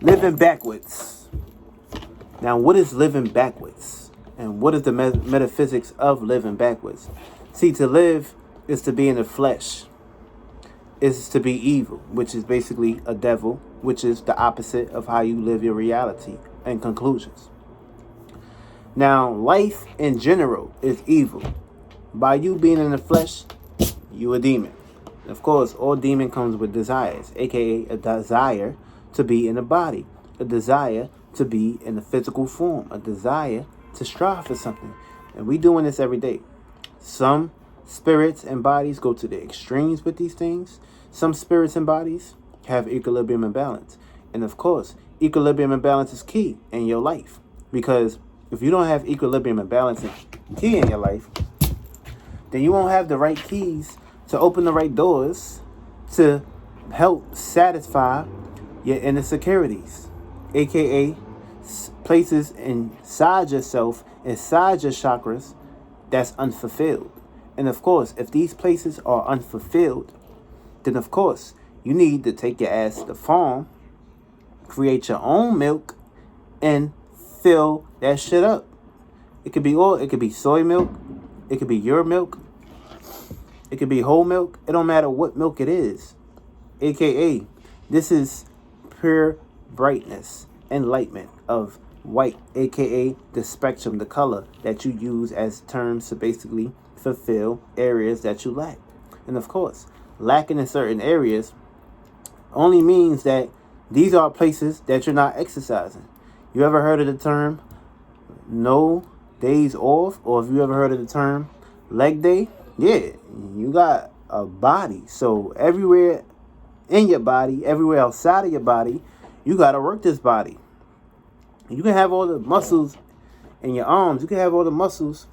Living backwards. Now, what is living backwards? And what is the metaphysics of living backwards? See, to live is to be in the flesh, is to be evil, which is basically a devil, which is the opposite of how you live your reality and conclusions. Now, life in general is evil. By you being in the flesh, you a demon. Of course, all demon comes with desires, aka a desire to be in a body, a desire to be in a physical form, a desire to strive for something. And we doing this every day. Some spirits and bodies go to the extremes with these things. Some spirits and bodies have equilibrium and balance. And of course, equilibrium and balance is key in your life. Because if you don't have equilibrium and balance and key in your life, then you won't have the right keys to open the right doors to help satisfy your inner securities, aka places inside yourself, inside your chakras, that's unfulfilled. And of course, if these places are unfulfilled, then of course you need to take your ass to the farm, create your own milk, and fill that shit up. It could be oil, it could be soy milk, it could be your milk, it could be whole milk. It don't matter what milk it is. AKA, this is pure brightness, enlightenment of white, aka the spectrum, the color that you use as terms to basically fulfill areas that you lack. And of course, lacking in certain areas only means that these are places that you're not exercising. You ever heard of the term no days off? Or have you ever heard of the term leg day? Yeah, you got a body. So everywhere in your body, everywhere outside of your body, you got to work this body. You can have all the muscles in your arms. You can have all the muscles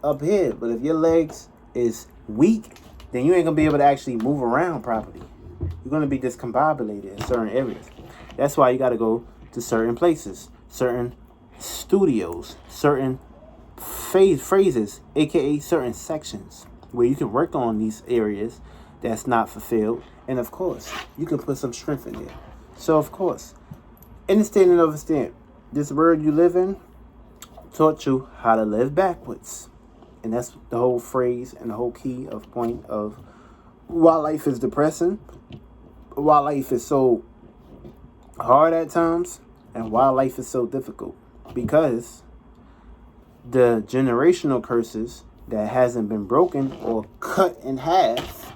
up here. But if your legs is weak, then you ain't going to be able to actually move around properly. You're going to be discombobulated in certain areas. That's why you got to go to certain places, certain studios, certain phrases, aka certain sections where you can work on these areas that's not fulfilled. And of course, you can put some strength in there. So of course, understand and understand, this world you live in taught you how to live backwards. And that's the whole phrase and the whole key of point of why life is depressing, why life is so hard at times, and why life is so difficult. Because the generational curses that hasn't been broken or cut in half,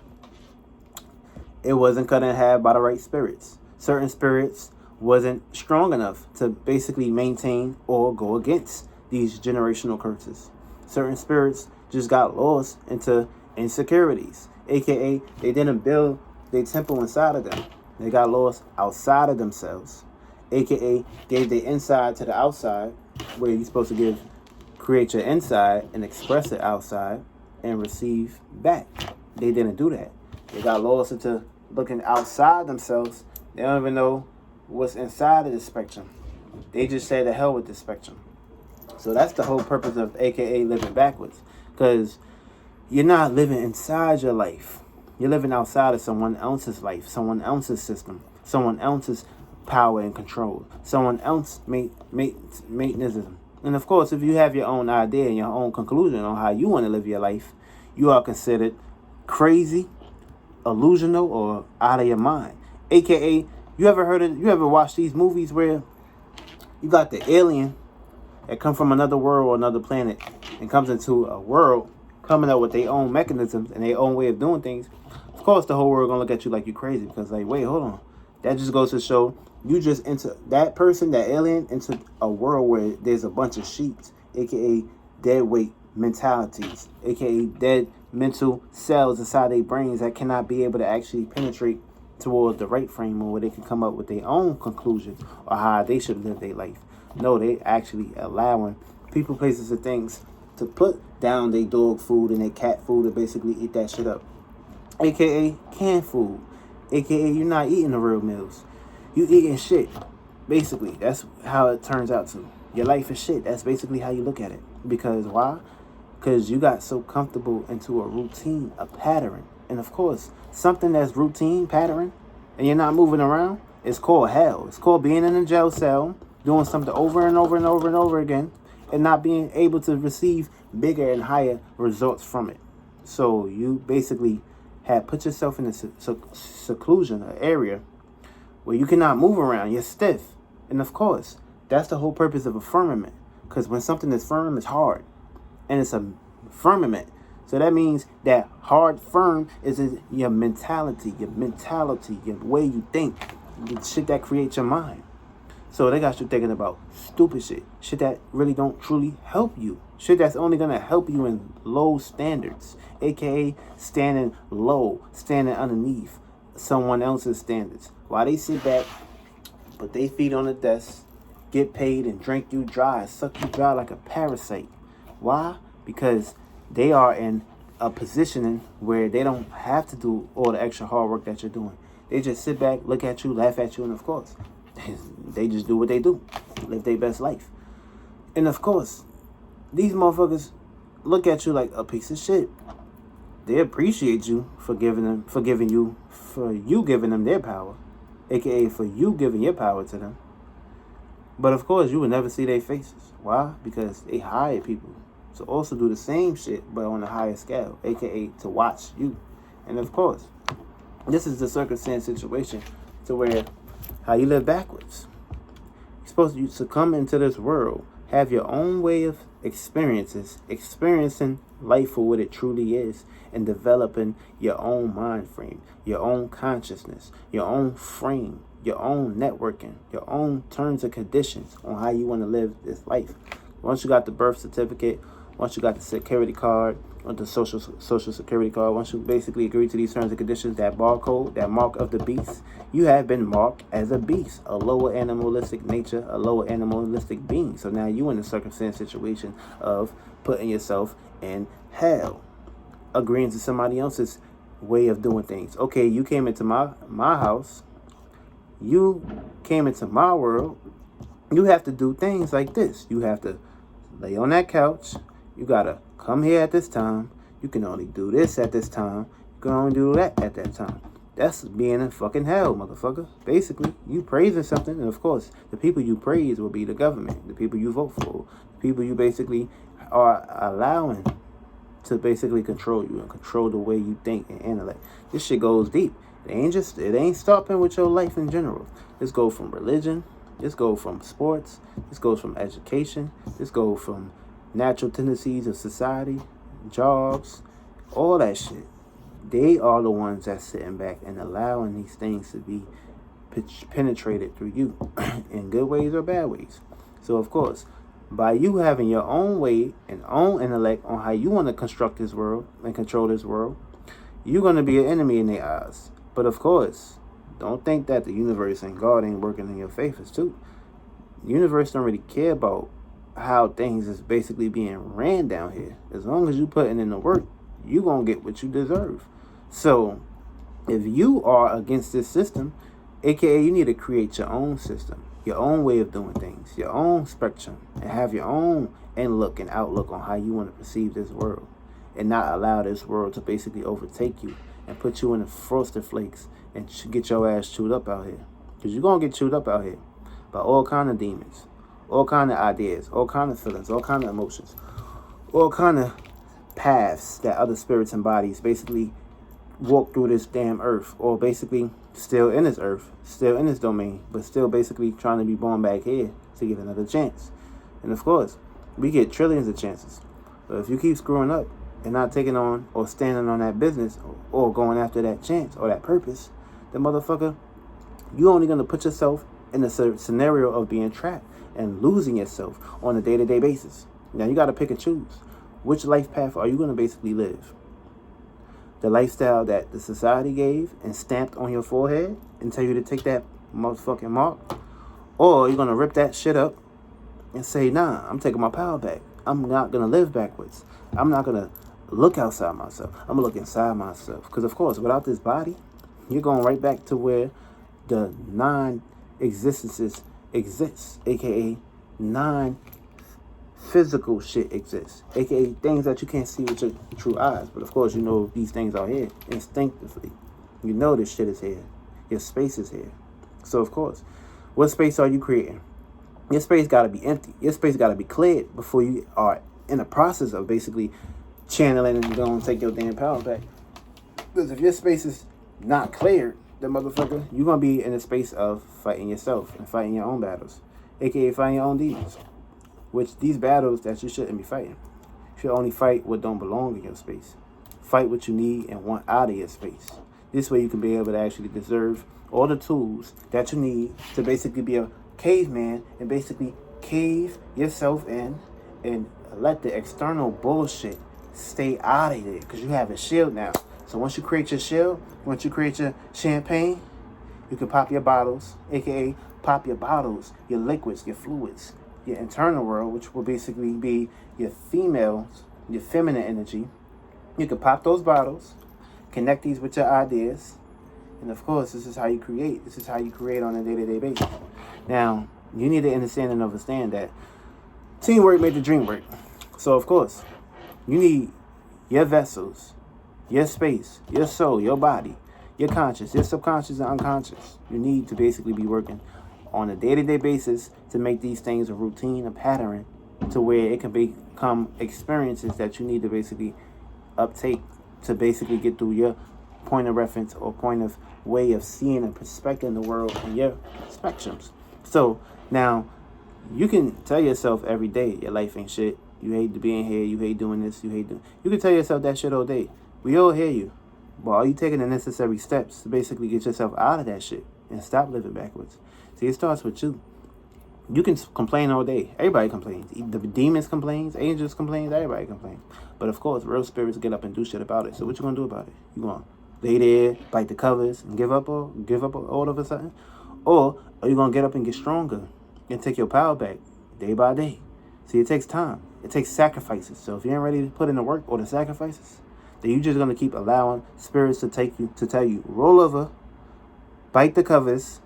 it wasn't cut in half by the right spirits. Certain spirits wasn't strong enough to basically maintain or go against these generational curses. Certain spirits just got lost into insecurities, aka they didn't build their temple inside of them. They got lost outside of themselves, aka gave their inside to the outside, where you're supposed to create your inside and express it outside and receive back. They didn't do that. They got lost into looking outside themselves. They don't even know what's inside of the spectrum. They just say the hell with the spectrum. So that's the whole purpose of AKA living backwards. Because you're not living inside your life. You're living outside of someone else's life, someone else's system, someone else's power and control, someone else's maintenance. And of course, if you have your own idea and your own conclusion on how you want to live your life, you are considered crazy, illusional, or out of your mind. AKA, you ever watched these movies where you got the alien that come from another world or another planet and comes into a world coming up with their own mechanisms and their own way of doing things? Of course, the whole world gonna look at you like you crazy, because like, wait, hold on. That just goes to show you just into that person, that alien, into a world where there's a bunch of sheeps, aka dead weight mentalities, aka dead mental cells inside their brains that cannot be able to actually penetrate towards the right frame where they can come up with their own conclusions or how they should live their life. No, they actually allowing people, places, and things to put down their dog food and their cat food and basically eat that shit up. AKA canned food. AKA you're not eating the real meals. You eating shit. Basically, that's how it turns out to. Your life is shit. That's basically how you look at it. Because why? Because you got so comfortable into a routine, a pattern. And of course, something that's routine, pattern, and you're not moving around, It's called hell. It's called being in a jail cell, doing something over and over and over and over again, and not being able to receive bigger and higher results from it. So you basically have put yourself in a seclusion, an area where you cannot move around. You're stiff. And of course, that's the whole purpose of a firmament. Because when something is firm, it's hard. And it's a firmament. So that means that hard, firm is your mentality, your way you think, the shit that creates your mind. So they got you thinking about stupid shit that really don't truly help you, shit that's only gonna help you in low standards, aka standing low, standing underneath someone else's standards, while they sit back, put their feet on the desk, get paid and drink you dry, suck you dry like a parasite. Why? Because they are in a positioning where they don't have to do all the extra hard work that you're doing. They just sit back, look at you, laugh at you, and of course, they just do what they do, live their best life. And of course, these motherfuckers look at you like a piece of shit. They appreciate you for you giving them their power, aka for you giving your power to them. But of course, you will never see their faces. Why? Because they hire people to also do the same shit, but on a higher scale, aka to watch you. And of course, this is the circumstance situation to where how you live backwards. You're supposed to succumb into this world, have your own way of experiencing life for what it truly is, and developing your own mind frame, your own consciousness, your own frame, your own networking, your own terms and conditions on how you want to live this life. Once you got the birth certificate, once you got the security card, or the social security card, once you basically agree to these terms and conditions, that barcode, that mark of the beast, you have been marked as a beast, a lower animalistic nature, a lower animalistic being. So now you in a circumstance situation of putting yourself in hell, agreeing to somebody else's way of doing things. Okay, you came into my house, you came into my world, you have to do things like this. You have to lay on that couch, you gotta come here at this time, you can only do this at this time, you can only do that at that time. That's being in fucking hell, motherfucker. Basically, you praising something, and of course, the people you praise will be the government, the people you vote for, the people you basically are allowing to basically control you and control the way you think and intellect. This shit goes deep. It ain't stopping with your life in general. This goes from religion, this goes from sports, this goes from education, this goes from natural tendencies of society, jobs, all that shit. They are the ones that's sitting back and allowing these things to be penetrated through you in good ways or bad ways. So of course, by you having your own way and own intellect on how you want to construct this world and control this world, you're going to be an enemy in their eyes. But of course, don't think that the universe and God ain't working in your favors too. The universe don't really care about how things is basically being ran down here. As long as you putting in the work, you gonna get what you deserve. So if you are against this system, aka you need to create your own system, your own way of doing things, your own spectrum, and have your own look and outlook on how you want to perceive this world, and not allow this world to basically overtake you and put you in the frosted flakes and get your ass chewed up out here. Because you're gonna get chewed up out here by all kind of demons, all kind of ideas, all kind of feelings, all kind of emotions, all kind of paths that other spirits and bodies basically walk through this damn earth, or basically still in this earth, still in this domain, but still basically trying to be born back here to get another chance. And of course, we get trillions of chances. But if you keep screwing up and not taking on or standing on that business or going after that chance or that purpose, then motherfucker, you only going to put yourself in a scenario of being trapped and losing yourself on a day-to-day basis. Now you got to pick and choose. Which life path are you going to basically live? The lifestyle that the society gave and stamped on your forehead and tell you to take that motherfucking mark? Or you're going to rip that shit up and say, nah, I'm taking my power back. I'm not going to live backwards. I'm not going to look outside myself. I'm going to look inside myself. Because, of course, without this body, you're going right back to where the non-existences exists, aka non-physical shit exists, aka things that you can't see with your true eyes. But of course, you know these things are here instinctively. You know this shit is here. Your space is here. So, of course, what space are you creating? Your space got to be empty. Your space got to be cleared before you are in the process of basically channeling and going to take your damn power back. Because if your space is not cleared, the motherfucker, you're going to be in a space of fighting yourself and fighting your own battles, aka fighting your own demons. Which these battles that you shouldn't be fighting. You should only fight what don't belong in your space. Fight what you need and want out of your space. This way you can be able to actually deserve all the tools that you need to basically be a caveman and basically cave yourself in and let the external bullshit stay out of there, because you have a shield now. So once you create your shield, once you create your champagne, you can pop your bottles, aka pop your bottles, your liquids, your fluids, your internal world, which will basically be your females, your feminine energy. You can pop those bottles, connect these with your ideas, and of course, this is how you create. This is how you create on a day-to-day basis. Now, you need to understand and understand that teamwork made the dream work. So, of course, you need your vessels, your space, your soul, your body, your conscious, your subconscious and unconscious. You need to basically be working on a day-to-day basis to make these things a routine, a pattern, to where it can become experiences that you need to basically uptake to basically get through your point of reference or point of way of seeing and perspecting the world and your spectrums. So now you can tell yourself every day your life ain't shit. You hate being here. You hate doing this. You can tell yourself that shit all day. We all hear you. But are you taking the necessary steps to basically get yourself out of that shit and stop living backwards? See, it starts with you. You can complain all day. Everybody complains. The demons complains, angels complains, everybody complains. But of course, real spirits get up and do shit about it. So what you gonna do about it? You gonna lay there, bite the covers, and give up all of a sudden? Or are you gonna get up and get stronger and take your power back day by day? See, it takes time. It takes sacrifices. So if you ain't ready to put in the work or the sacrifices, then you're just gonna keep allowing spirits to tell you, roll over, bite the covers,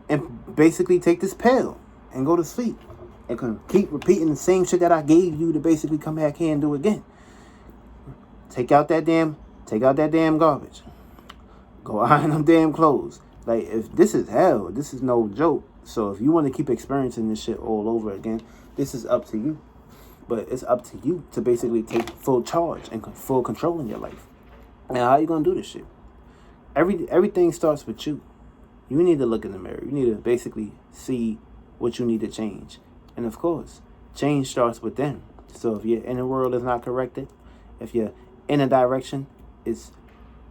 and basically take this pill and go to sleep. And can keep repeating the same shit that I gave you to basically come back here and do again. Take out that damn garbage. Go iron them damn clothes. Like, if this is hell, this is no joke. So if you want to keep experiencing this shit all over again, this is up to you. But it's up to you to basically take full charge and full control in your life. Now, how you gonna do this shit? Everything starts with you. You need to look in the mirror. You need to basically see what you need to change. And of course, change starts within. So if your inner world is not corrected, if your inner direction is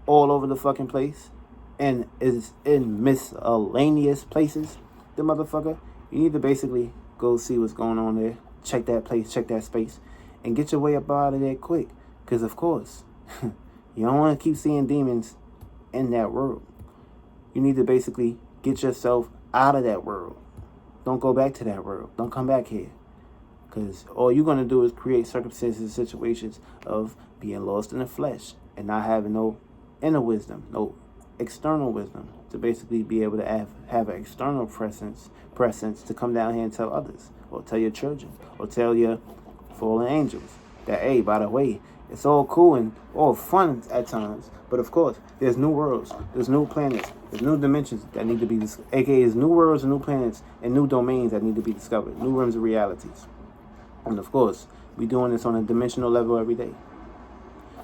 all over the fucking place and is in miscellaneous places, the motherfucker, you need to basically go see what's going on there. Check that place, check that space, and get your way up out of there quick. Because of course, you don't want to keep seeing demons in that world. You need to basically get yourself out of that world. Don't go back to that world. Don't come back here. Because all you're going to do is create circumstances and situations of being lost in the flesh and not having no inner wisdom, no external wisdom to basically be able to have an external presence to come down here and tell others, or tell your children, or tell your fallen angels that, hey, by the way, it's all cool and all fun at times, but of course, there's new worlds, there's new planets, there's new dimensions that need to be discovered, aka there's new worlds and new planets and new domains that need to be discovered, new realms of realities. And of course, we're doing this on a dimensional level every day.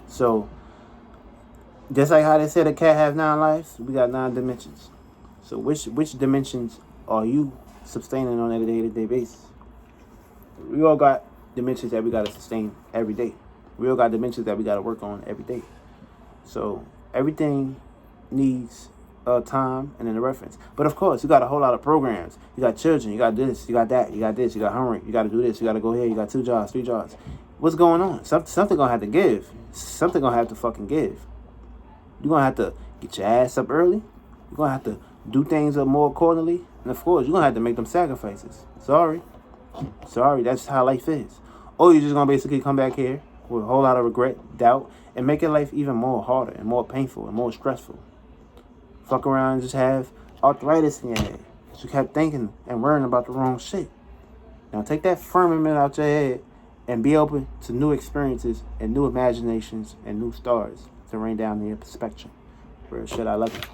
So, just like how they said a cat has 9 lives, we got 9 dimensions. So which dimensions are you sustaining on a day-to-day basis? We all got dimensions that we got to sustain every day. We all got dimensions that we got to work on every day. So everything needs time and then a reference. But of course, you got a whole lot of programs. You got children. You got this. You got that. You got this. You got homework. You got to do this. You got to go here. You got 2 jobs, 3 jobs. What's going on? Something gonna have to give. Something gonna have to fucking give. You're gonna have to get your ass up early. You're gonna have to do things more accordingly. And of course, you're gonna have to make them sacrifices. Sorry, that's how life is. Or you're just gonna basically come back here with a whole lot of regret, doubt, and make your life even more harder and more painful and more stressful. Fuck around and just have arthritis in your head. You kept thinking and worrying about the wrong shit. Now take that firmament out your head and be open to new experiences and new imaginations and new stars to rain down the spectrum. Real shit, I love it.